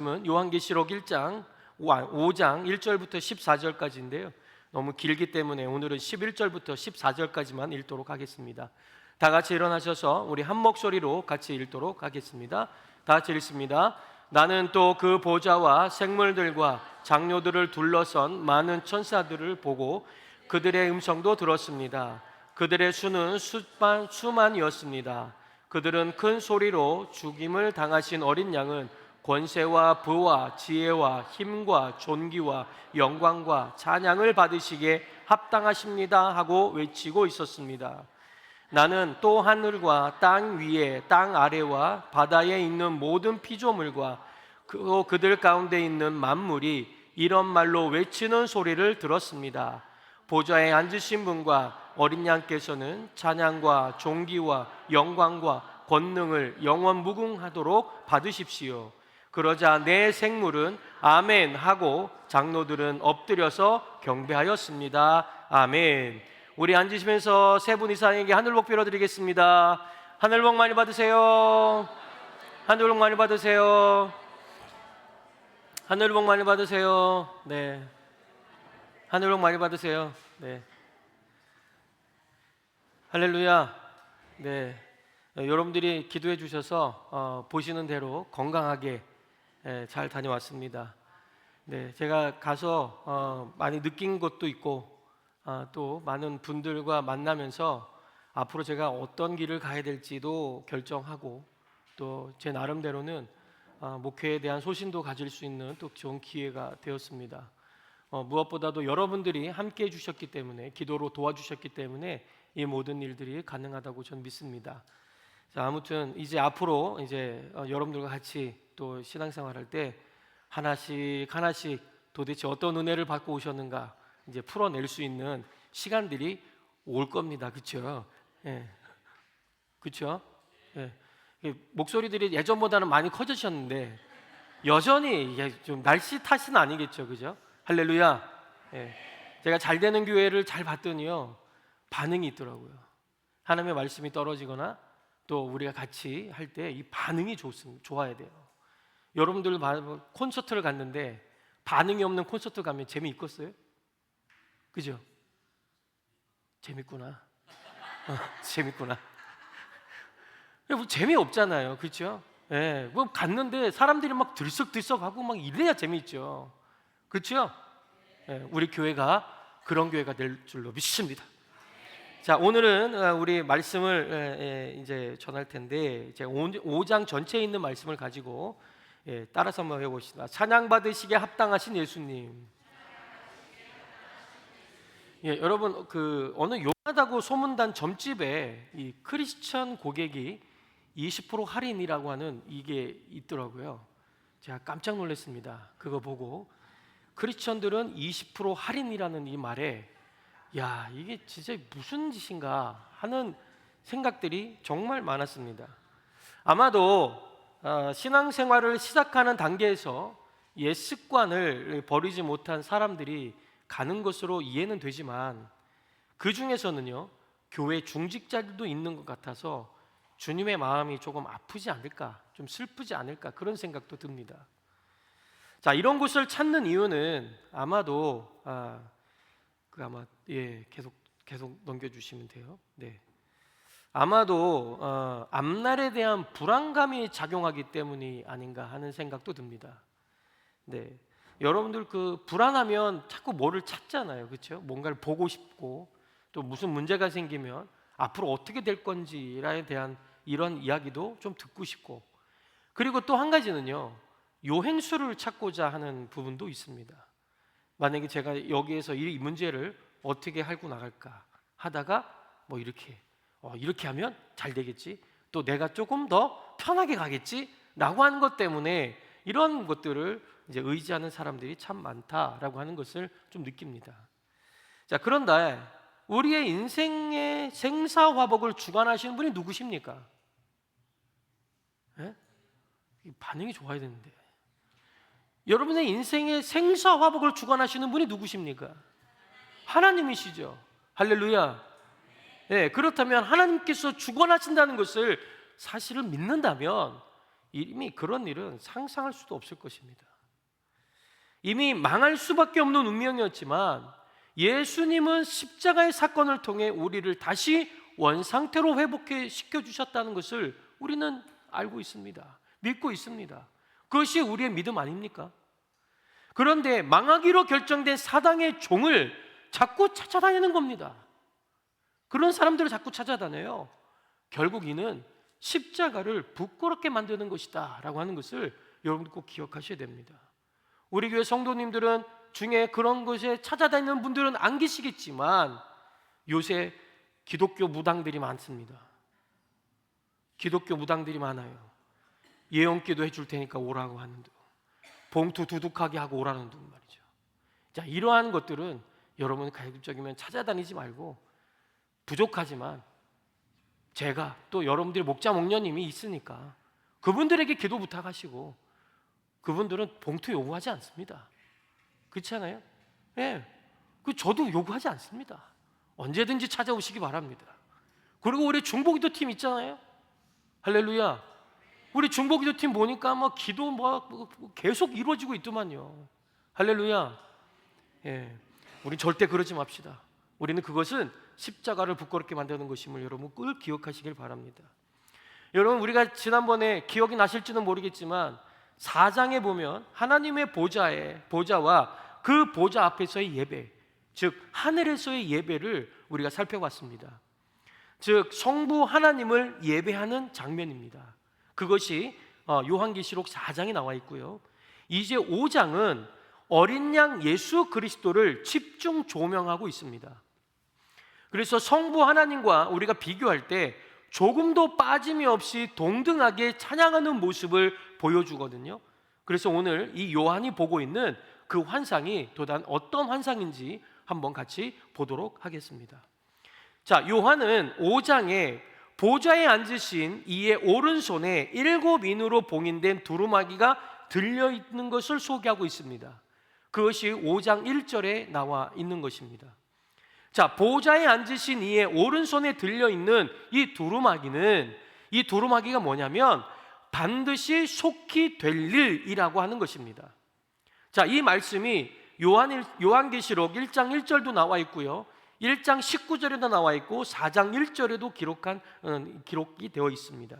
요한계시록 1장 5장 1절부터 14절까지인데요. 너무 길기 때문에 오늘은 11절부터 14절까지만 읽도록 하겠습니다. 다 같이 일어나셔서 우리 한 목소리로 같이 읽도록 하겠습니다. 다 같이 읽습니다. 나는 또 그 보좌와 생물들과 장료들을 둘러선 많은 천사들을 보고 그들의 음성도 들었습니다. 그들의 수는 수만이었습니다. 그들은 큰 소리로 죽임을 당하신 어린 양은 권세와 부와 지혜와 힘과 존귀와 영광과 찬양을 받으시기에 합당하십니다 하고 외치고 있었습니다. 나는 또 하늘과 땅 위에 땅 아래와 바다에 있는 모든 피조물과 그들 가운데 있는 만물이 이런 말로 외치는 소리를 들었습니다. 보좌에 앉으신 분과 어린 양께서는 찬양과 존귀와 영광과 권능을 영원 무궁하도록 받으십시오. 그러자 내 생물은 아멘 하고 장로들은 엎드려서 경배하였습니다. 아멘. 우리 앉으시면서 세 분 이상에게 하늘복 빌어드리겠습니다. 하늘복 많이 받으세요. 하늘복 많이 받으세요. 하늘복 많이 받으세요. 네. 하늘복 많이 받으세요. 네. 할렐루야. 네. 여러분들이 기도해 주셔서 보시는 대로 건강하게 잘 다녀왔습니다. 네, 제가 가서 많이 느낀 것도 있고 또 많은 분들과 만나면서 앞으로 제가 어떤 길을 가야 될지도 결정하고 또 제 나름대로는 목회에 대한 소신도 가질 수 있는 또 좋은 기회가 되었습니다. 무엇보다도 여러분들이 함께 해주셨기 때문에, 기도로 도와주셨기 때문에 이 모든 일들이 가능하다고 저는 믿습니다. 자, 아무튼 이제 앞으로 여러분들과 같이 또 신앙생활할 때 하나씩 도대체 어떤 은혜를 받고 오셨는가 이제 풀어낼 수 있는 시간들이 올 겁니다. 그렇죠? 예. 그렇죠? 예. 목소리들이 예전보다는 많이 커지셨는데 여전히 좀 날씨 탓은 아니겠죠, 그죠? 할렐루야. 예. 제가 잘 되는 교회를 잘 봤더니요 반응이 있더라고요. 하나님의 말씀이 떨어지거나 또 우리가 같이 할 때 이 반응이 좋아야 돼요. 여러분들 콘서트를 갔는데 반응이 없는 콘서트 가면 재미있겠어요? 그죠? 재밌구나. 재밌구나. 재미없잖아요. 그렇죠? 예, 뭐 갔는데 사람들이 막 들썩들썩하고 막 이래야 재미있죠. 그렇죠? 예, 우리 교회가 그런 교회가 될 줄로 믿습니다. 자, 오늘은 우리 말씀을 이제 전할 텐데 제가 5장 전체에 있는 말씀을 가지고 따라서 한번 해봅시다. 찬양 받으시기에 합당하신 예수님. 여러분 어느 용하다고 소문난 점집에 이 크리스천 고객이 20% 할인이라고 하는 이게 있더라고요. 제가 깜짝 놀랐습니다. 그거 보고 크리스천들은 20% 할인이라는 이 말에 야, 이게 진짜 무슨 짓인가 하는 생각들이 정말 많았습니다. 아마도 신앙생활을 시작하는 단계에서 옛 습관을 버리지 못한 사람들이 가는 것으로 이해는 되지만 그 중에서는요 교회 중직자들도 있는 것 같아서 주님의 마음이 조금 아프지 않을까, 좀 슬프지 않을까 그런 생각도 듭니다. 자, 이런 곳을 찾는 이유는 아마도 계속 넘겨주시면 돼요. 네. 아마도 앞날에 대한 불안감이 작용하기 때문이 아닌가 하는 생각도 듭니다. 네. 여러분들 불안하면 자꾸 뭐를 찾잖아요. 그렇죠? 뭔가를 보고 싶고 또 무슨 문제가 생기면 앞으로 어떻게 될 건지에 대한 이런 이야기도 좀 듣고 싶고 그리고 또 한 가지는요. 요행수를 찾고자 하는 부분도 있습니다. 만약에 제가 여기에서 이 문제를 어떻게 할고 나갈까 하다가 뭐 이렇게 하면 잘 되겠지, 또 내가 조금 더 편하게 가겠지 라고 하는 것 때문에 이런 것들을 이제 의지하는 사람들이 참 많다라고 하는 것을 좀 느낍니다. 자, 그런데 우리의 인생의 생사화복을 주관하시는 분이 누구십니까? 네? 반응이 좋아야 되는데 여러분의 인생의 생사화복을 주관하시는 분이 누구십니까? 하나님이시죠. 할렐루야. 네, 그렇다면 하나님께서 주관하신다는 것을 사실을 믿는다면 이미 그런 일은 상상할 수도 없을 것입니다. 이미 망할 수밖에 없는 운명이었지만 예수님은 십자가의 사건을 통해 우리를 다시 원상태로 회복해 시켜주셨다는 것을 우리는 알고 있습니다. 믿고 있습니다. 그것이 우리의 믿음 아닙니까? 그런데 망하기로 결정된 사단의 종을 자꾸 찾아다니는 겁니다. 그런 사람들을 자꾸 찾아다녀요. 결국 이는 십자가를 부끄럽게 만드는 것이다 라고 하는 것을 여러분들 꼭 기억하셔야 됩니다. 우리 교회 성도님들은 중에 그런 것에 찾아다니는 분들은 안 계시겠지만 요새 기독교 무당들이 많습니다. 기독교 무당들이 많아요. 예언기도 해줄 테니까 오라고 하는데 봉투 두둑하게 하고 오라는 둥 말이죠. 자, 이러한 것들은 여러분 가급적이면 찾아다니지 말고, 부족하지만 제가 또 여러분들이 목자 목녀님이 있으니까 그분들에게 기도 부탁하시고, 그분들은 봉투 요구하지 않습니다. 그렇지 않아요? 예, 저도 요구하지 않습니다. 언제든지 찾아오시기 바랍니다. 그리고 우리 중보기도 팀 있잖아요. 할렐루야. 우리 중보기도 팀 보니까 기도 계속 이루어지고 있더만요. 할렐루야. 예, 우리 절대 그러지 맙시다. 우리는 그것은 십자가를 부끄럽게 만드는 것임을 여러분 꼭 기억하시길 바랍니다. 여러분, 우리가 지난번에 기억이 나실지는 모르겠지만 4장에 보면 하나님의 보좌와 그 보좌 앞에서의 예배, 즉 하늘에서의 예배를 우리가 살펴봤습니다. 즉 성부 하나님을 예배하는 장면입니다. 그것이 요한계시록 4장에 나와 있고요. 이제 5장은 어린 양 예수 그리스도를 집중 조명하고 있습니다. 그래서 성부 하나님과 우리가 비교할 때 조금도 빠짐이 없이 동등하게 찬양하는 모습을 보여주거든요. 그래서 오늘 이 요한이 보고 있는 그 환상이 도단 어떤 환상인지 한번 같이 보도록 하겠습니다. 자, 요한은 5장에 보좌에 앉으신 이의 오른손에 7인으로 봉인된 두루마기가 들려있는 것을 소개하고 있습니다. 그것이 5장 1절에 나와 있는 것입니다. 자, 보좌에 앉으신 이의 오른손에 들려있는 이 두루마기가 뭐냐면 반드시 속히 될 일이라고 하는 것입니다. 자, 이 말씀이 요한계시록 1장 1절도 나와 있고요, 1장 19절에도 나와 있고 4장 1절에도 기록이 되어 있습니다.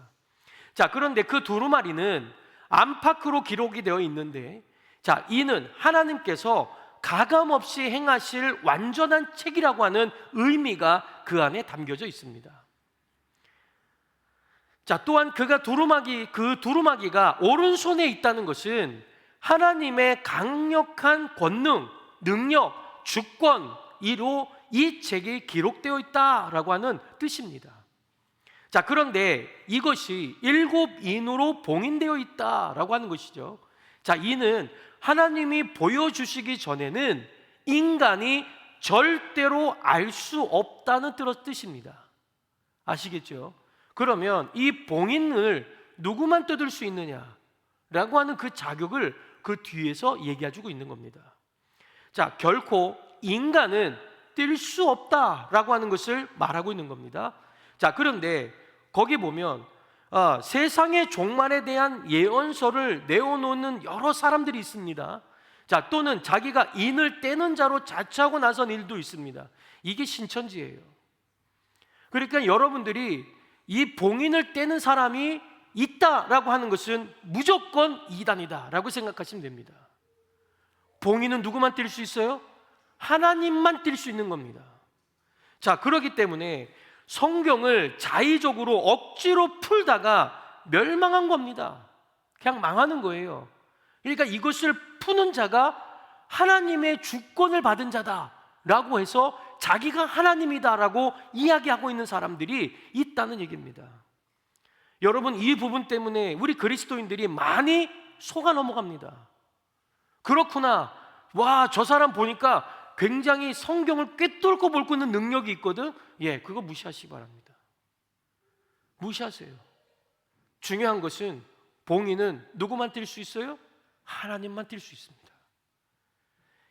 자, 그런데 그 두루마리는 안팎으로 기록이 되어 있는데, 자, 이는 하나님께서 가감없이 행하실 완전한 책이라고 하는 의미가 그 안에 담겨져 있습니다. 자, 또한 그 두루마기가 오른손에 있다는 것은 하나님의 강력한 권능, 능력, 주권이로 이 책이 기록되어 있다라고 하는 뜻입니다. 자, 그런데 이것이 7인으로 봉인되어 있다라고 하는 것이죠. 자, 이는 하나님이 보여주시기 전에는 인간이 절대로 알 수 없다는 뜻입니다. 아시겠죠? 그러면 이 봉인을 누구만 뜯을 수 있느냐라고 하는 그 자격을 그 뒤에서 얘기해주고 있는 겁니다. 자, 결코 인간은 뗄 수 없다라고 하는 것을 말하고 있는 겁니다. 자, 그런데 거기 보면 세상의 종말에 대한 예언서를 내어놓는 여러 사람들이 있습니다. 자, 또는 자기가 인을 떼는 자로 자처하고 나선 일도 있습니다. 이게 신천지예요. 그러니까 여러분들이 이 봉인을 떼는 사람이 있다라고 하는 것은 무조건 이단이다라고 생각하시면 됩니다. 봉인은 누구만 뗄 수 있어요? 하나님만 뗄 수 있는 겁니다. 자, 그렇기 때문에 성경을 자의적으로 억지로 풀다가 멸망한 겁니다. 그냥 망하는 거예요. 그러니까 이것을 푸는 자가 하나님의 주권을 받은 자다라고 해서 자기가 하나님이다라고 이야기하고 있는 사람들이 있다는 얘기입니다. 여러분, 이 부분 때문에 우리 그리스도인들이 많이 속아 넘어갑니다. 그렇구나, 와, 저 사람 보니까 굉장히 성경을 꿰뚫고 볼 수 있는 능력이 있거든. 예, 그거 무시하시기 바랍니다. 무시하세요. 중요한 것은 봉인은 누구만 뗄 수 있어요? 하나님만 뗄 수 있습니다.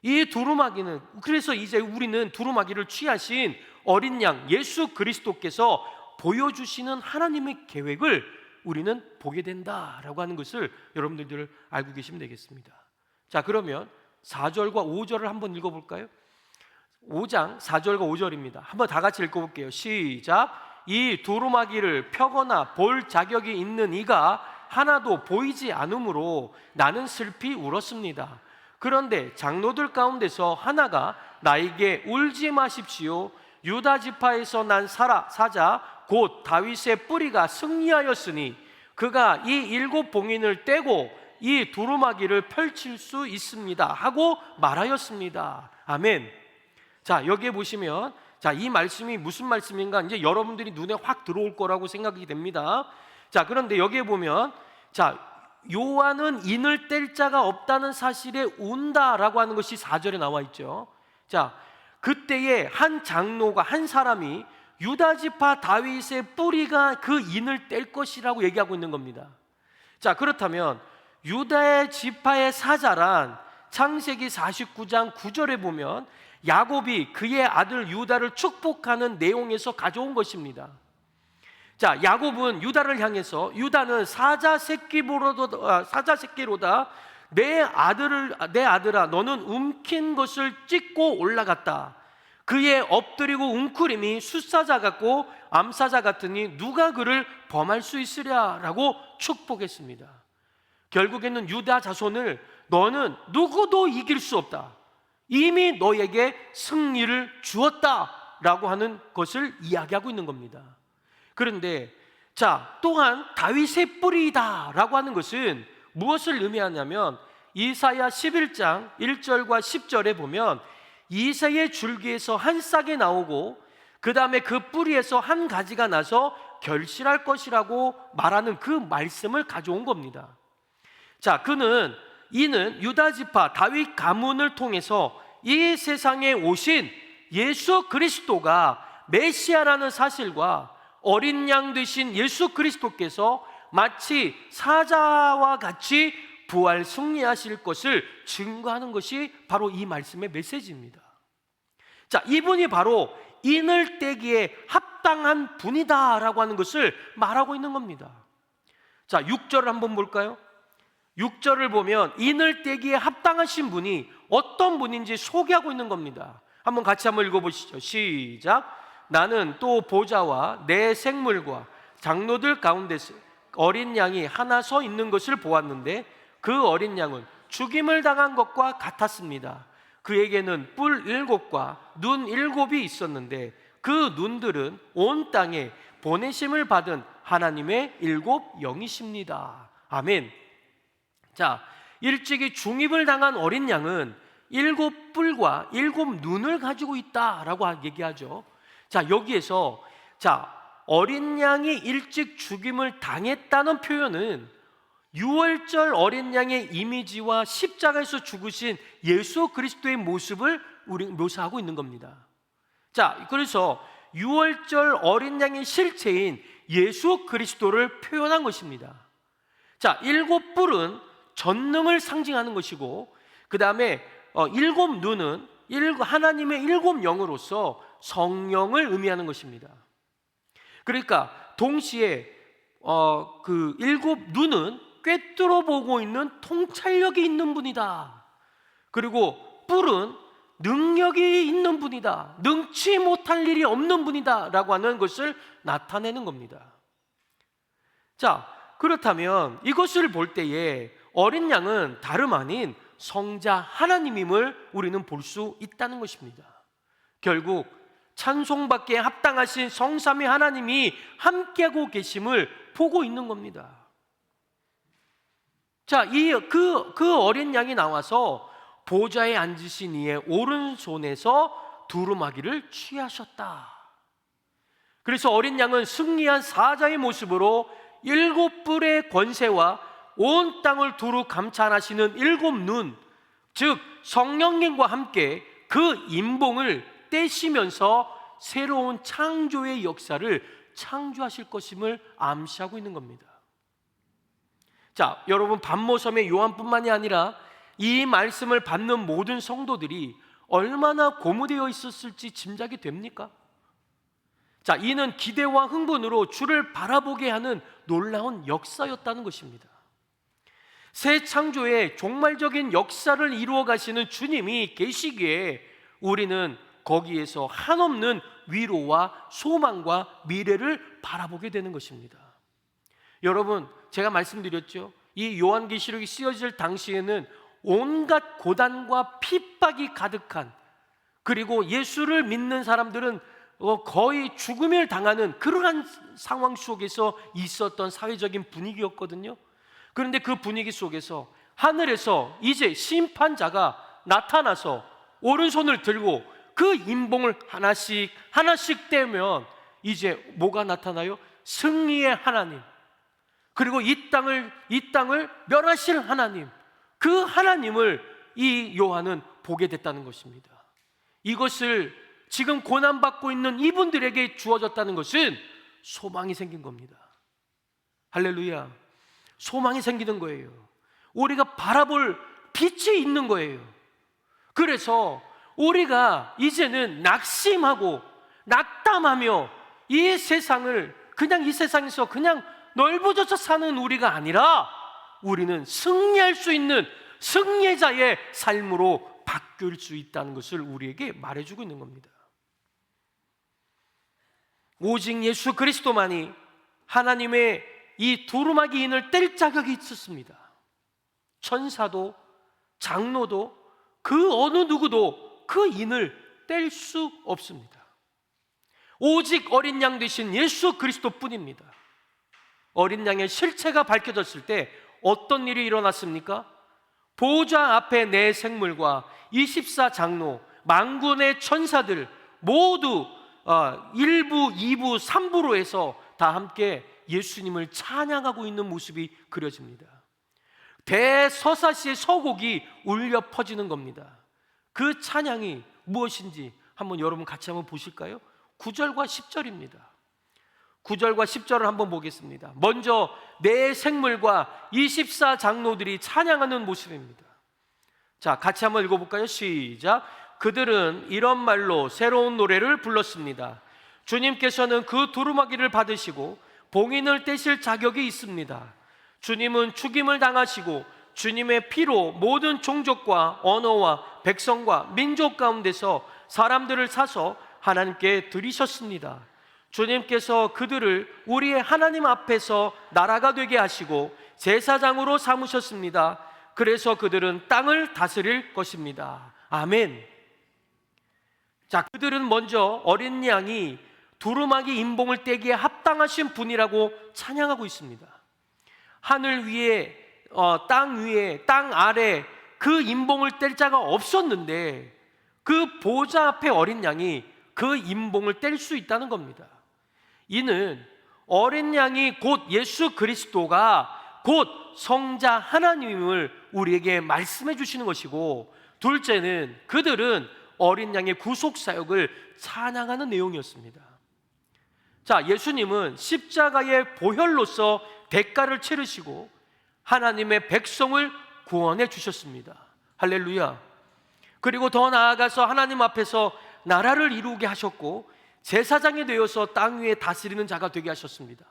이 두루마기는, 그래서 이제 우리는 두루마기를 취하신 어린 양 예수 그리스도께서 보여주시는 하나님의 계획을 우리는 보게 된다라고 하는 것을 여러분들 알고 계시면 되겠습니다. 자, 그러면 4절과 5절을 한번 읽어볼까요? 5장 4절과 5절입니다. 한번 다 같이 읽어볼게요. 시작. 이 두루마기를 펴거나 볼 자격이 있는 이가 하나도 보이지 않으므로 나는 슬피 울었습니다. 그런데 장로들 가운데서 하나가 나에게 울지 마십시오. 유다 지파에서 난 사자 곧 다윗의 뿌리가 승리하였으니 그가 이 7 봉인을 떼고 이 두루마기를 펼칠 수 있습니다 하고 말하였습니다. 아멘. 자, 여기에 보시면 이 말씀이 무슨 말씀인가 이제 여러분들이 눈에 확 들어올 거라고 생각이 됩니다. 자, 그런데 여기에 보면 요한은 인을 뗄 자가 없다는 사실에 운다라고 하는 것이 4절에 나와 있죠. 자, 그때에 한 장로가 한 사람이 유다 지파 다윗의 뿌리가 그 인을 뗄 것이라고 얘기하고 있는 겁니다. 자, 그렇다면 유다의 지파의 사자란 창세기 49장 9절에 보면 야곱이 그의 아들 유다를 축복하는 내용에서 가져온 것입니다. 자, 야곱은 유다를 향해서 유다는 사자 새끼로다 내 아들아 너는 움킨 것을 찢고 올라갔다. 그의 엎드리고 웅크림이 숫사자 같고 암사자 같으니 누가 그를 범할 수 있으랴라고 축복했습니다. 결국에는 유다 자손을 너는 누구도 이길 수 없다. 이미 너에게 승리를 주었다라고 하는 것을 이야기하고 있는 겁니다. 그런데 또한 다윗의 뿌리다라고 하는 것은 무엇을 의미하냐면 이사야 11장 1절과 10절에 보면 이새의 줄기에서 한 싹이 나오고 그 다음에 그 뿌리에서 한 가지가 나서 결실할 것이라고 말하는 그 말씀을 가져온 겁니다. 자, 이는 유다 지파 다윗 가문을 통해서 이 세상에 오신 예수 그리스도가 메시아라는 사실과 어린 양 되신 예수 그리스도께서 마치 사자와 같이 부활 승리하실 것을 증거하는 것이 바로 이 말씀의 메시지입니다. 자, 이분이 바로 인을 떼기에 합당한 분이다라고 하는 것을 말하고 있는 겁니다. 자, 6절을 한번 볼까요? 6절을 보면 인을 떼기에 합당하신 분이 어떤 분인지 소개하고 있는 겁니다. 같이 한번 읽어보시죠. 시작. 나는 또 보좌와 내 생물과 장로들 가운데서 어린 양이 하나 서 있는 것을 보았는데 그 어린 양은 죽임을 당한 것과 같았습니다. 그에게는 뿔 7과 눈 7이 있었는데 그 눈들은 온 땅에 보내심을 받은 하나님의 7 영이십니다. 아멘. 자, 일찍이 중입을 당한 어린 양은 7 뿔과 7 눈을 가지고 있다라고 얘기하죠. 자, 여기에서 어린 양이 일찍 죽임을 당했다는 표현은 유월절 어린 양의 이미지와 십자가에서 죽으신 예수 그리스도의 모습을 우리 묘사하고 있는 겁니다. 자, 그래서 유월절 어린 양의 실체인 예수 그리스도를 표현한 것입니다. 자, 7 뿔은 전능을 상징하는 것이고 그 다음에 7 눈은 하나님의 7 영으로서 성령을 의미하는 것입니다. 그러니까 동시에 그 7 눈은 꿰뚫어 보고 있는 통찰력이 있는 분이다. 그리고 뿔은 능력이 있는 분이다. 능치 못할 일이 없는 분이다 라고 하는 것을 나타내는 겁니다. 자, 그렇다면 이것을 볼 때에 어린 양은 다름 아닌 성자 하나님임을 우리는 볼 수 있다는 것입니다. 결국 찬송받기에 합당하신 성삼위 하나님이 함께하고 계심을 보고 있는 겁니다. 자, 그 어린 양이 나와서 보좌에 앉으신 이의 오른손에서 두루마기를 취하셨다. 그래서 어린 양은 승리한 사자의 모습으로 7 뿔의 권세와 온 땅을 두루 감찰하시는 7 눈, 즉 성령님과 함께 그 인봉을 떼시면서 새로운 창조의 역사를 창조하실 것임을 암시하고 있는 겁니다. 자, 여러분, 반모섬의 요한뿐만이 아니라 이 말씀을 받는 모든 성도들이 얼마나 고무되어 있었을지 짐작이 됩니까? 자, 이는 기대와 흥분으로 주를 바라보게 하는 놀라운 역사였다는 것입니다. 새 창조의 종말적인 역사를 이루어 가시는 주님이 계시기에 우리는 거기에서 한없는 위로와 소망과 미래를 바라보게 되는 것입니다. 여러분, 제가 말씀드렸죠. 이 요한계시록이 쓰여질 당시에는 온갖 고단과 핍박이 가득한, 그리고 예수를 믿는 사람들은 거의 죽음을 당하는 그러한 상황 속에서 있었던 사회적인 분위기였거든요. 그런데 그 분위기 속에서 하늘에서 이제 심판자가 나타나서 오른손을 들고 그 인봉을 하나씩 하나씩 떼면 이제 뭐가 나타나요? 승리의 하나님, 그리고 이 땅을 멸하실 하나님, 그 하나님을 이 요한은 보게 됐다는 것입니다. 이것을 지금 고난받고 있는 이분들에게 주어졌다는 것은 소망이 생긴 겁니다. 할렐루야. 소망이 생기는 거예요. 우리가 바라볼 빛이 있는 거예요. 그래서 우리가 이제는 낙심하고 낙담하며 이 세상을 그냥 이 세상에서 그냥 넓어져서 사는 우리가 아니라 우리는 승리할 수 있는 승리자의 삶으로 바뀔 수 있다는 것을 우리에게 말해주고 있는 겁니다. 오직 예수 그리스도만이 하나님의 이 두루마기 인을 뗄 자격이 있었습니다. 천사도 장로도 그 어느 누구도 그 인을 뗄 수 없습니다. 오직 어린 양 되신 예수 그리스도뿐입니다. 어린 양의 실체가 밝혀졌을 때 어떤 일이 일어났습니까? 보좌 앞에 네 생물과 24 장로, 만군의 천사들 모두 1부, 2부, 3부로 해서 다 함께 예수님을 찬양하고 있는 모습이 그려집니다. 대서사시의 서곡이 울려 퍼지는 겁니다. 그 찬양이 무엇인지 한번 여러분 같이 한번 보실까요? 9절과 10절입니다. 9절과 10절을 한번 보겠습니다. 먼저 네 생물과 24 장로들이 찬양하는 모습입니다. 자, 같이 한번 읽어볼까요? 시작. 그들은 이런 말로 새로운 노래를 불렀습니다. 주님께서는 그 두루마기를 받으시고 봉인을 떼실 자격이 있습니다. 주님은 죽임을 당하시고 주님의 피로 모든 종족과 언어와 백성과 민족 가운데서 사람들을 사서 하나님께 드리셨습니다. 주님께서 그들을 우리의 하나님 앞에서 나라가 되게 하시고 제사장으로 삼으셨습니다. 그래서 그들은 땅을 다스릴 것입니다. 아멘. 자, 그들은 먼저 어린 양이 두루마기 인봉을 떼기에 합당하신 분이라고 찬양하고 있습니다. 하늘 위에, 땅 위에, 땅 아래 그 인봉을 뗄 자가 없었는데 그 보좌 앞에 어린 양이 그 인봉을 뗄 수 있다는 겁니다. 이는 어린 양이 곧 예수 그리스도가 곧 성자 하나님을 우리에게 말씀해 주시는 것이고, 둘째는 그들은 어린 양의 구속 사역을 찬양하는 내용이었습니다. 자, 예수님은 십자가의 보혈로서 대가를 치르시고 하나님의 백성을 구원해 주셨습니다. 할렐루야. 그리고 더 나아가서 하나님 앞에서 나라를 이루게 하셨고 제사장이 되어서 땅 위에 다스리는 자가 되게 하셨습니다.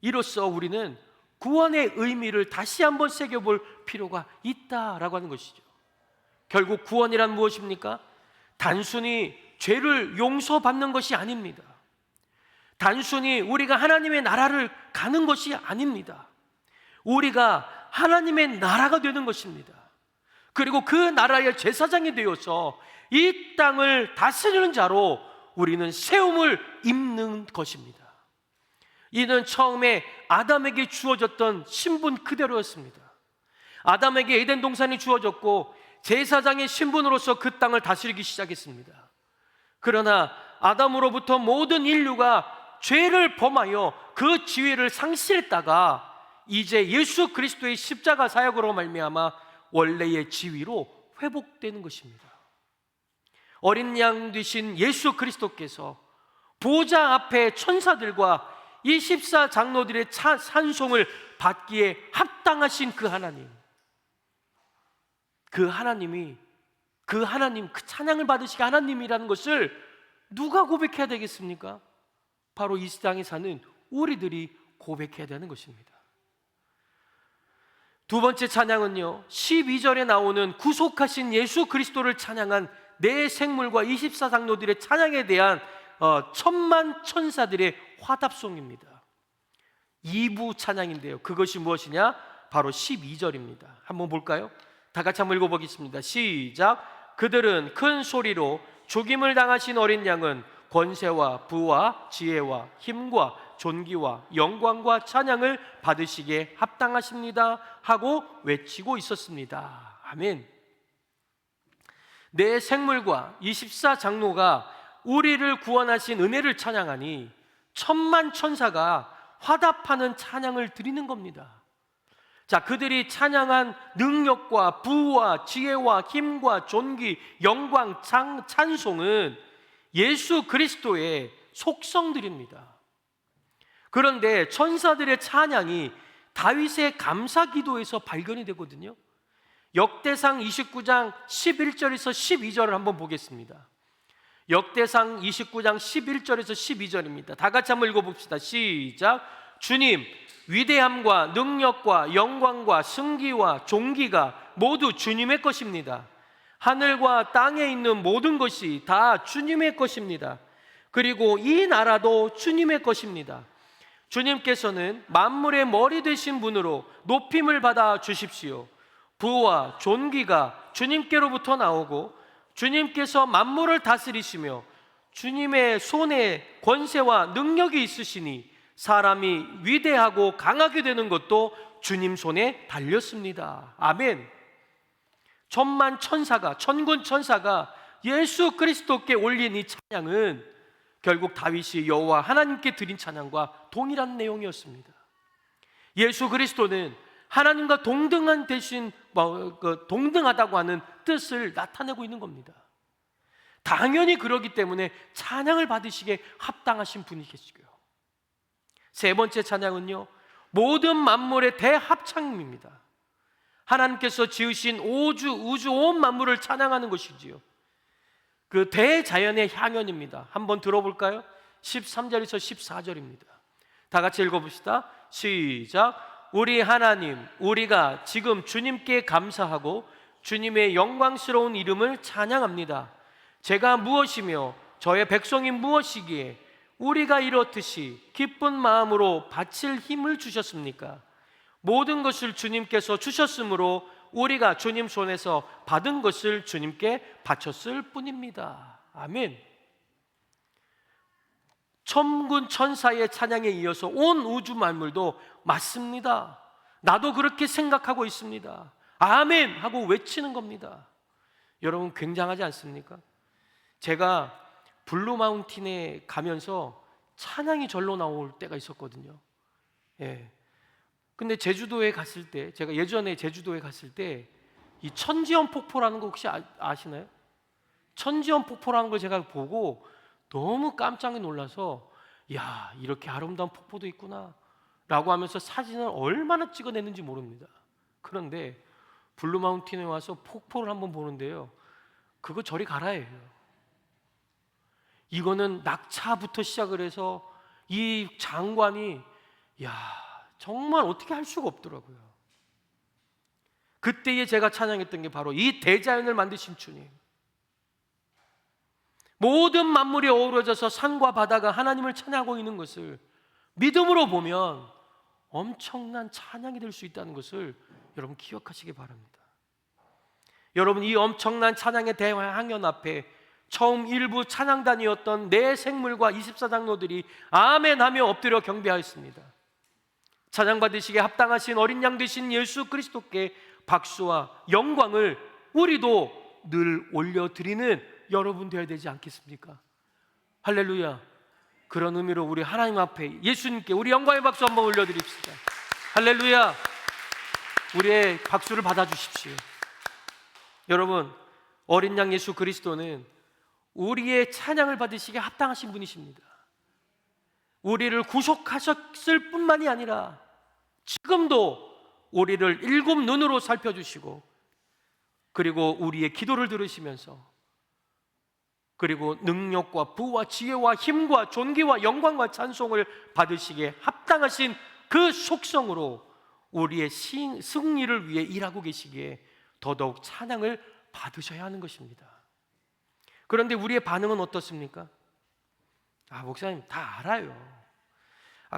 이로써 우리는 구원의 의미를 다시 한번 새겨볼 필요가 있다라고 하는 것이죠. 결국 구원이란 무엇입니까? 단순히 죄를 용서받는 것이 아닙니다. 단순히 우리가 하나님의 나라를 가는 것이 아닙니다. 우리가 하나님의 나라가 되는 것입니다. 그리고 그 나라의 제사장이 되어서 이 땅을 다스리는 자로 우리는 세움을 입는 것입니다. 이는 처음에 아담에게 주어졌던 신분 그대로였습니다. 아담에게 에덴 동산이 주어졌고 제사장의 신분으로서 그 땅을 다스리기 시작했습니다. 그러나 아담으로부터 모든 인류가 죄를 범하여 그 지위를 상실했다가 이제 예수 그리스도의 십자가 사역으로 말미암아 원래의 지위로 회복되는 것입니다. 어린 양 되신 예수 그리스도께서 보좌 앞에 천사들과 24 장로들의 찬송을 받기에 합당하신 그 하나님, 그 하나님, 그 찬양을 받으시게 하나님이라는 것을 누가 고백해야 되겠습니까? 바로 이 땅에 사는 우리들이 고백해야 되는 것입니다. 두 번째 찬양은요, 12절에 나오는 구속하신 예수 그리스도를 찬양한 내 생물과 24장로들의 찬양에 대한 천만 천사들의 화답송입니다. 2부 찬양인데요, 그것이 무엇이냐? 바로 12절입니다. 한번 볼까요? 다 같이 한번 읽어보겠습니다. 시작. 그들은 큰 소리로 죽임을 당하신 어린 양은 권세와 부와 지혜와 힘과 존귀와 영광과 찬양을 받으시기에 합당하십니다 하고 외치고 있었습니다. 아멘. 내 생물과 24장로가 우리를 구원하신 은혜를 찬양하니 천만 천사가 화답하는 찬양을 드리는 겁니다. 자, 그들이 찬양한 능력과 부와 지혜와 힘과 존귀, 영광, 찬송은 예수 그리스도의 속성들입니다. 그런데 천사들의 찬양이 다윗의 감사 기도에서 발견이 되거든요. 역대상 29장 11절에서 12절을 한번 보겠습니다. 역대상 29장 11절에서 12절입니다. 다 같이 한번 읽어봅시다. 시작. 주님, 위대함과 능력과 영광과 승기와 존귀가 모두 주님의 것입니다. 하늘과 땅에 있는 모든 것이 다 주님의 것입니다. 그리고 이 나라도 주님의 것입니다. 주님께서는 만물의 머리 되신 분으로 높임을 받아 주십시오. 부와 존귀가 주님께로부터 나오고 주님께서 만물을 다스리시며 주님의 손에 권세와 능력이 있으시니 사람이 위대하고 강하게 되는 것도 주님 손에 달렸습니다. 아멘. 천만 천사가, 천군 천사가 예수 그리스도께 올린 이 찬양은 결국 다윗이 여호와 하나님께 드린 찬양과 동일한 내용이었습니다. 예수 그리스도는 하나님과 동등한 대신 동등하다고 하는 뜻을 나타내고 있는 겁니다. 당연히 그러기 때문에 찬양을 받으시기에 합당하신 분이시고요. 세 번째 찬양은요, 모든 만물의 대합창입니다. 하나님께서 지으신 우주 온 만물을 찬양하는 것이지요. 그 대자연의 향연입니다. 한번 들어볼까요? 13절에서 14절입니다. 다 같이 읽어봅시다. 시작. 우리 하나님, 우리가 지금 주님께 감사하고 주님의 영광스러운 이름을 찬양합니다. 제가 무엇이며 저의 백성이 무엇이기에 우리가 이렇듯이 기쁜 마음으로 바칠 힘을 주셨습니까? 모든 것을 주님께서 주셨으므로 우리가 주님 손에서 받은 것을 주님께 바쳤을 뿐입니다. 아멘. 천군 천사의 찬양에 이어서 온 우주 만물도 맞습니다. 나도 그렇게 생각하고 있습니다. 아멘 하고 외치는 겁니다. 여러분, 굉장하지 않습니까? 제가 블루 마운틴에 가면서 찬양이 절로 나올 때가 있었거든요. 예. 근데 제주도에 갔을 때, 제가 예전에 제주도에 갔을 때 이 천지연 폭포라는 거 혹시 아시나요? 천지연 폭포라는 걸 제가 보고 너무 깜짝 놀라서, 야, 이렇게 아름다운 폭포도 있구나 라고 하면서 사진을 얼마나 찍어냈는지 모릅니다. 그런데 블루 마운틴에 와서 폭포를 한번 보는데요, 그거 저리 가라예요. 이거는 낙차부터 시작을 해서 이 장관이, 야, 정말 어떻게 할 수가 없더라고요. 그때에 제가 찬양했던 게 바로 이 대자연을 만드신 주님, 모든 만물이 어우러져서 산과 바다가 하나님을 찬양하고 있는 것을 믿음으로 보면 엄청난 찬양이 될 수 있다는 것을 여러분 기억하시기 바랍니다. 여러분, 이 엄청난 찬양의 대항연 앞에 처음 일부 찬양단이었던 내 생물과 24장로들이 아멘하며 엎드려 경배하였습니다. 찬양받으시기에 합당하신 어린 양 되신 예수 그리스도께 박수와 영광을 우리도 늘 올려드리는 여러분 되어야 되지 않겠습니까? 할렐루야. 그런 의미로 우리 하나님 앞에 예수님께 우리 영광의 박수 한번 올려드립시다. 할렐루야. 우리의 박수를 받아주십시오. 여러분, 어린 양 예수 그리스도는 우리의 찬양을 받으시기에 합당하신 분이십니다. 우리를 구속하셨을 뿐만이 아니라 지금도 우리를 일곱 눈으로 살펴주시고, 그리고 우리의 기도를 들으시면서 그리고 능력과 부와 지혜와 힘과 존귀와 영광과 찬송을 받으시기에 합당하신 그 속성으로 우리의 승리를 위해 일하고 계시기에 더더욱 찬양을 받으셔야 하는 것입니다. 그런데 우리의 반응은 어떻습니까? 목사님 다 알아요.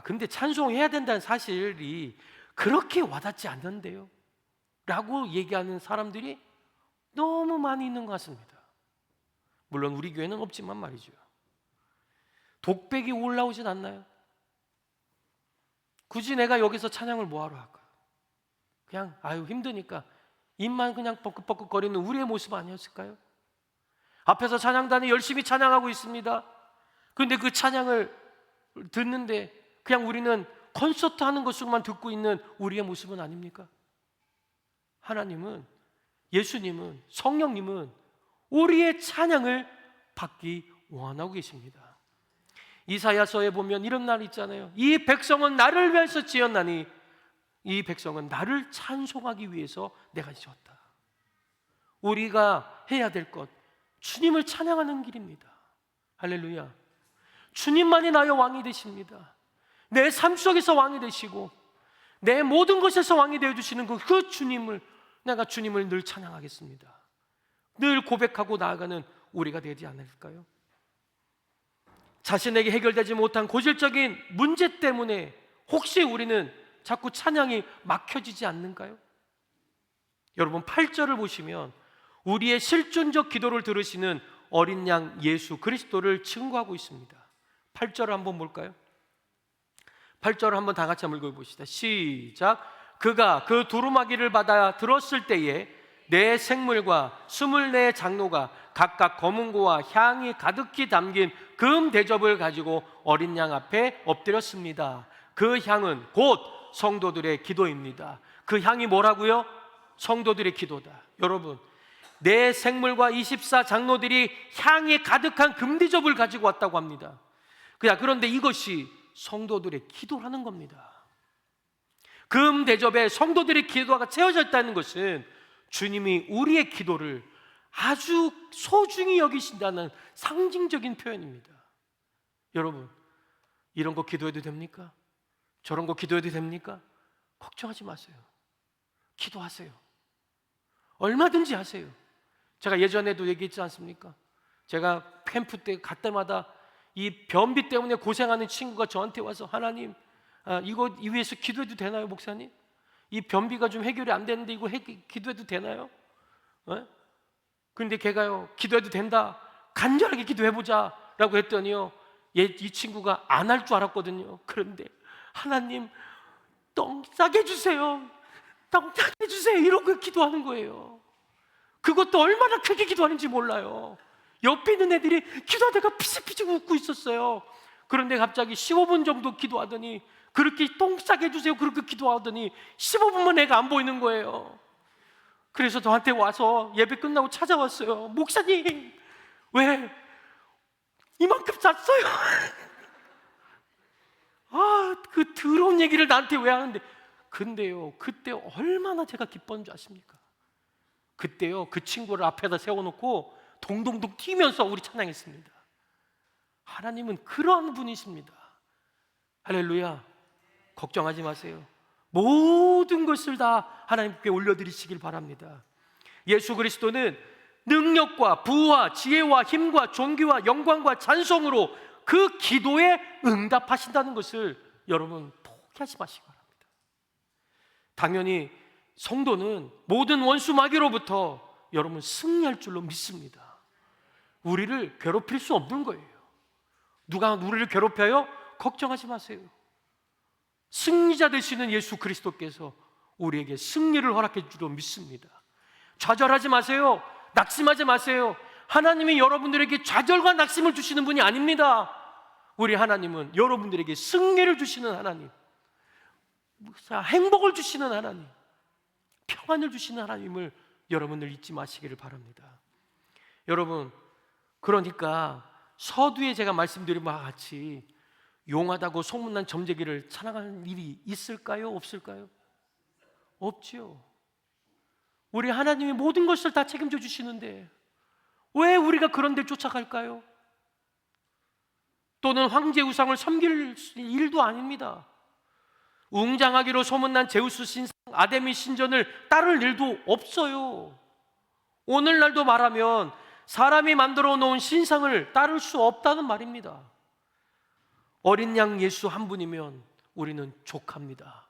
근데 찬송해야 된다는 사실이 그렇게 와닿지 않는데요 라고 얘기하는 사람들이 너무 많이 있는 것 같습니다. 물론 우리 교회는 없지만 말이죠. 독백이 올라오진 않나요? 굳이 내가 여기서 찬양을 뭐하러 할까? 그냥 힘드니까 입만 그냥 뻐끗뻐끗거리는 우리의 모습 아니었을까요? 앞에서 찬양단이 열심히 찬양하고 있습니다. 그런데 그 찬양을 듣는데 그냥 우리는 콘서트 하는 것으로만 듣고 있는 우리의 모습은 아닙니까? 하나님은, 예수님은, 성령님은 우리의 찬양을 받기 원하고 계십니다. 이사야서에 보면 이런 날 있잖아요. 이 백성은 나를 위해서 지었나니 이 백성은 나를 찬송하기 위해서 내가 지었다. 우리가 해야 될 것, 주님을 찬양하는 길입니다. 할렐루야. 주님만이 나의 왕이 되십니다. 내 삶 속에서 왕이 되시고 내 모든 것에서 왕이 되어주시는 그 주님을, 내가 주님을 늘 찬양하겠습니다. 늘 고백하고 나아가는 우리가 되지 않을까요? 자신에게 해결되지 못한 고질적인 문제 때문에 혹시 우리는 자꾸 찬양이 막혀지지 않는가요? 여러분 8절을 보시면 우리의 실존적 기도를 들으시는 어린 양 예수 그리스도를 증거하고 있습니다. 8절을 한번 볼까요? 8절을 한번 다 같이 한번 읽어봅시다. 시작. 그가 그 두루마기를 받아 들었을 때에 네 생물과 24 장로가 각각 검은고와 향이 가득히 담긴 금 대접을 가지고 어린 양 앞에 엎드렸습니다. 그 향은 곧 성도들의 기도입니다. 그 향이 뭐라고요? 성도들의 기도다. 여러분, 네 생물과 24 장로들이 향이 가득한 금 대접을 가지고 왔다고 합니다. 그런데 이것이 성도들의 기도라는 겁니다. 금 대접에 성도들의 기도가 채워졌다는 것은 주님이 우리의 기도를 아주 소중히 여기신다는 상징적인 표현입니다. 여러분, 이런 거 기도해도 됩니까? 저런 거 기도해도 됩니까? 걱정하지 마세요. 기도하세요. 얼마든지 하세요. 제가 예전에도 얘기했지 않습니까? 제가 캠프 때 갈 때마다 이 변비 때문에 고생하는 친구가 저한테 와서 하나님, 이거 위해서 기도해도 되나요, 목사님? 이 변비가 좀 해결이 안 되는데 이거 기도해도 되나요? 근데 걔가요, 기도해도 된다, 간절하게 기도해보자 라고 했더니요, 이 친구가 안 할 줄 알았거든요. 그런데 하나님 똥 싸게 해주세요, 똥 싸게 해주세요 이러고 기도하는 거예요. 그것도 얼마나 크게 기도하는지 몰라요. 옆에 있는 애들이 기도하다가 피식피식 웃고 있었어요. 그런데 갑자기 15분 정도 기도하더니, 그렇게 똥 싸게 해주세요 그렇게 기도하더니 15분만 애가 안 보이는 거예요. 그래서 저한테 와서 예배 끝나고 찾아왔어요. 목사님, 왜 이만큼 쌌어요? 그 더러운 얘기를 나한테 왜 하는데. 근데요, 그때 얼마나 제가 기뻤는 줄 아십니까? 그때요, 그 친구를 앞에다 세워놓고 동동동 뛰면서 우리 찬양했습니다. 하나님은 그러한 분이십니다. 할렐루야. 걱정하지 마세요. 모든 것을 다 하나님께 올려드리시길 바랍니다. 예수 그리스도는 능력과 부와 지혜와 힘과 존귀와 영광과 찬송으로 그 기도에 응답하신다는 것을 여러분 포기하지 마시기 바랍니다. 당연히 성도는 모든 원수 마귀로부터 여러분 승리할 줄로 믿습니다. 우리를 괴롭힐 수 없는 거예요. 누가 우리를 괴롭혀요? 걱정하지 마세요. 승리자 되시는 예수 그리스도께서 우리에게 승리를 허락해 주려 믿습니다. 좌절하지 마세요. 낙심하지 마세요. 하나님이 여러분들에게 좌절과 낙심을 주시는 분이 아닙니다. 우리 하나님은 여러분들에게 승리를 주시는 하나님, 행복을 주시는 하나님, 평안을 주시는 하나님을 여러분들 잊지 마시기를 바랍니다. 여러분, 그러니까 서두에 제가 말씀드린 바와 같이 용하다고 소문난 점쟁이를 찬양하는 일이 있을까요? 없을까요? 없지요. 우리 하나님이 모든 것을 다 책임져 주시는데 왜 우리가 그런 데 쫓아갈까요? 또는 황제 우상을 섬길 일도 아닙니다. 웅장하기로 소문난 제우스 신상 아데미 신전을 따를 일도 없어요. 오늘날도 말하면 사람이 만들어 놓은 신상을 따를 수 없다는 말입니다. 어린 양 예수 한 분이면 우리는 족합니다.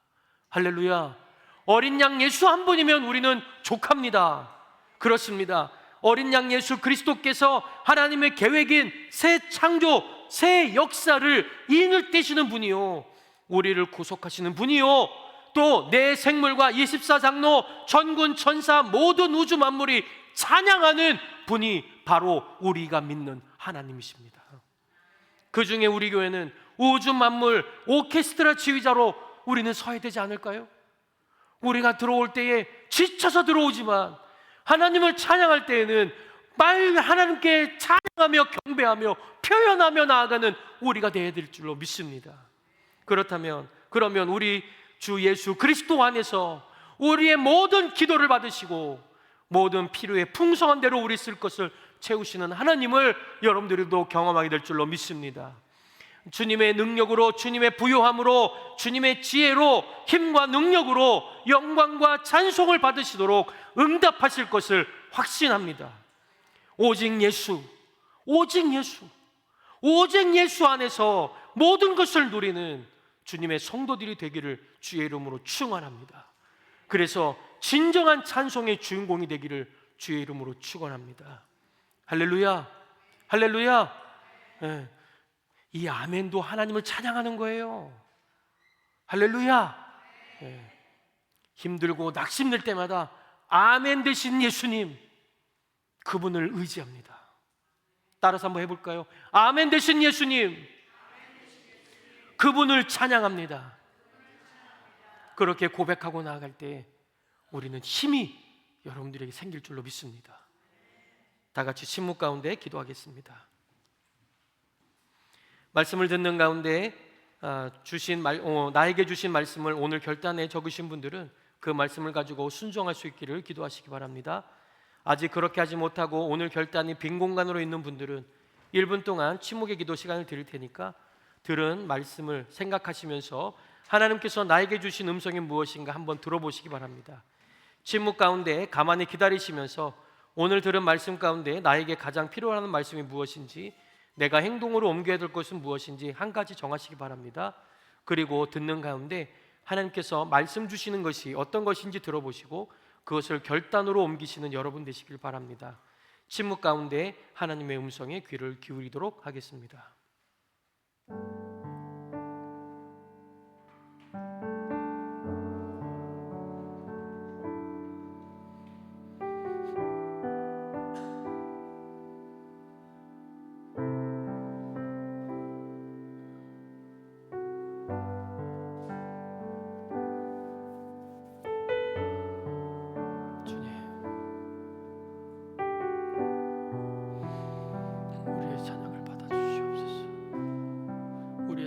할렐루야. 어린 양 예수 한 분이면 우리는 족합니다. 그렇습니다. 어린 양 예수 그리스도께서 하나님의 계획인 새 창조, 새 역사를 인을 떼시는 분이요, 우리를 구속하시는 분이요, 또 내 생물과 24장로, 천군 천사, 모든 우주 만물이 찬양하는 분이 바로 우리가 믿는 하나님이십니다. 그 중에 우리 교회는 우주 만물 오케스트라 지휘자로 우리는 서야 되지 않을까요? 우리가 들어올 때에 지쳐서 들어오지만 하나님을 찬양할 때에는 하나님께 찬양하며 경배하며 표현하며 나아가는 우리가 되어야 될 줄로 믿습니다. 그러면 우리 주 예수 그리스도 안에서 우리의 모든 기도를 받으시고 모든 필요의 풍성한 대로 우리 쓸 것을 채우시는 하나님을 여러분들도 경험하게 될 줄로 믿습니다. 주님의 능력으로, 주님의 부요함으로, 주님의 지혜로, 힘과 능력으로 영광과 찬송을 받으시도록 응답하실 것을 확신합니다. 오직 예수, 오직 예수, 오직 예수 안에서 모든 것을 누리는 주님의 성도들이 되기를 주의 이름으로 축원합니다. 그래서 진정한 찬송의 주인공이 되기를 주의 이름으로 축원합니다. 할렐루야, 할렐루야. 네. 이 아멘도 하나님을 찬양하는 거예요. 할렐루야. 네. 힘들고 낙심될 때마다 아멘 되신 예수님, 그분을 의지합니다. 따라서 한번 해볼까요? 아멘 되신 예수님, 그분을 찬양합니다. 그렇게 고백하고 나아갈 때 우리는 힘이 여러분들에게 생길 줄로 믿습니다. 다 같이 침묵 가운데 기도하겠습니다. 말씀을 듣는 가운데 나에게 주신 말씀을 오늘 결단에 적으신 분들은 그 말씀을 가지고 순종할 수 있기를 기도하시기 바랍니다. 아직 그렇게 하지 못하고 오늘 결단이 빈 공간으로 있는 분들은 1분 동안 침묵의 기도 시간을 드릴 테니까 들은 말씀을 생각하시면서 하나님께서 나에게 주신 음성이 무엇인가 한번 들어보시기 바랍니다. 침묵 가운데 가만히 기다리시면서 오늘 들은 말씀 가운데 나에게 가장 필요한 말씀이 무엇인지, 내가 행동으로 옮겨야 될 것은 무엇인지 한 가지 정하시기 바랍니다. 그리고 듣는 가운데 하나님께서 말씀 주시는 것이 어떤 것인지 들어보시고 그것을 결단으로 옮기시는 여러분 되시길 바랍니다. 침묵 가운데 하나님의 음성에 귀를 기울이도록 하겠습니다.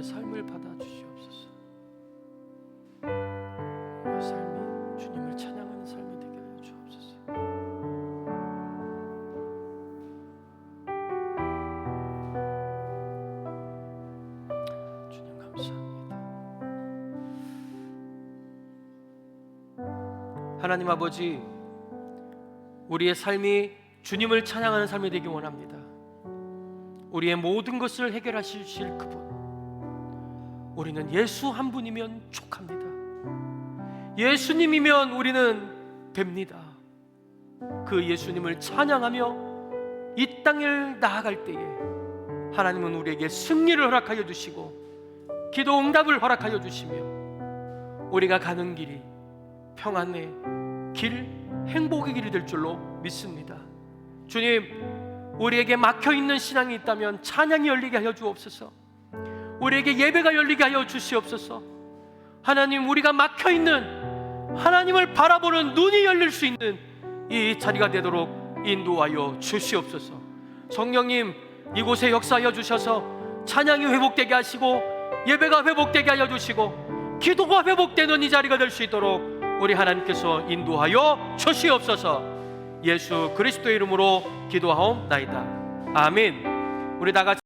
삶을 받아주시옵소서. 우리의 삶이 주님을 찬양하는 삶이 되게 하여 주옵소서. 주님 감사합니다. 하나님 아버지, 우리의 삶이 주님을 찬양하는 삶이 되기 원합니다. 우리의 모든 것을 해결하실 그분, 우리는 예수 한 분이면 족합니다. 예수님이면 우리는 됩니다. 그 예수님을 찬양하며 이 땅을 나아갈 때에 하나님은 우리에게 승리를 허락하여 주시고 기도 응답을 허락하여 주시며 우리가 가는 길이 평안의 길, 행복의 길이 될 줄로 믿습니다. 주님, 우리에게 막혀있는 신앙이 있다면 찬양이 열리게 하여 주옵소서. 우리에게 예배가 열리게 하여 주시옵소서. 하나님, 우리가 막혀있는 하나님을 바라보는 눈이 열릴 수 있는 이 자리가 되도록 인도하여 주시옵소서. 성령님, 이곳에 역사하여 주셔서 찬양이 회복되게 하시고 예배가 회복되게 하여 주시고 기도가 회복되는 이 자리가 될 수 있도록 우리 하나님께서 인도하여 주시옵소서. 예수 그리스도의 이름으로 기도하옵나이다. 아멘. 우리 다 같이